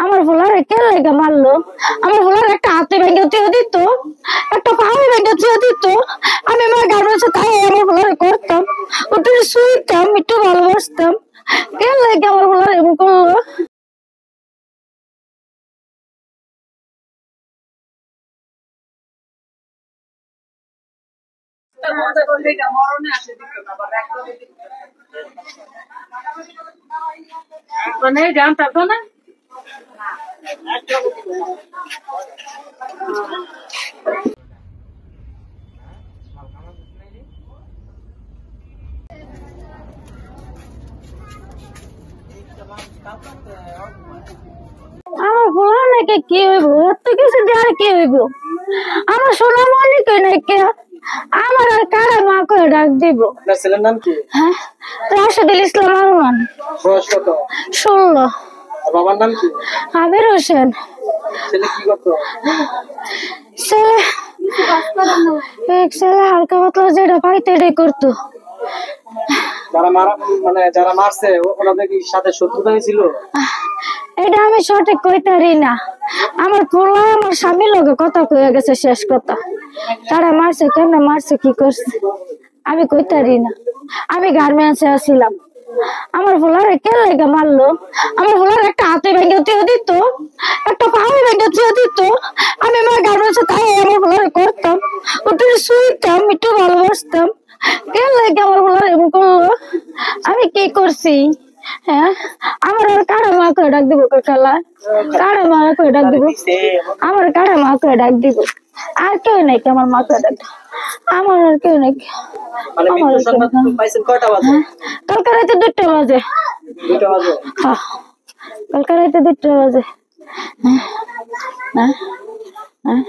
আমার ভোলারে কে লেগে মারলো? আমার ভোলার একটা হাতে ভেঙে দিয়ে দিত, একটা পাও ভেঙে দিয়ে দিত। আমি আমার গার্মেন্টসে তাই আমার ভোলারে করতাম, ওটা শুইতাম, একটু ভালোবাসতাম। কে লেগে আমার ভোলারে এমন করলো? মানে জানতাম তো না। আমার ভোলার নাকি কি হইব, এত কিছু দেওয়ার কি হইব? আমার সোনা মনে কই নাই কে? আমার আর কারা মা করে ডাক দিব? আপনার ছেলের নাম কি? হ্যাঁ, রাশেদুল ইসলাম আরমান। বয়স কত? 16। আর বাবার নাম কি? আমির হোসেন। ছেলে কি করতো? ছেলে ছেলে হালকা পাতলা যেটা পাইতে এটাই করতো। যারা মারা মানে যারা মারছে ওনাদের কি সাথে শত্রুতা ছিল? এটা আমি সঠিক কইতে পারি না। আমার পোলা আমার স্বামীর লগে কথা কয়ে গেছে, শেষ কথা। তারা মারছে, কেমনে মারছে, কি করছে আমি কইতে পারি না। আমি গার্মেন্টসে আসছিলাম। আমার ভোলারে কে লেগে মারলো? আমার ভোলার একটা হাতে ভেঙে দিয়ে দিত, একটা পাও ভেঙে দিয়ে দিত। আমি আমার গার্মেন্টসে তাই আমার ভোলারে করতাম, ওটা শুইতাম, একটু ভালোবাসতাম। কে লেগে আমার ভোলারে এমন করলো? আমি কি করছি? হ্যাঁ, আমার আর কারা মা করে ডাক দিব? কালা কারা মা করে ডাক দিব? আমার কারা মা করে ডাক দিব? আর কেউ নাই কি আমার মা করে ডাক? আমার আর কেউ নাই। মানে মৃত্যু সংবাদ পাইছেন কয়টা বাজে? কালকে রাতে 2টা বাজে। 2টা বাজে? হ্যাঁ, কালকে রাতে 2টা বাজে। হ্যাঁ, হ্যাঁ, হ্যাঁ।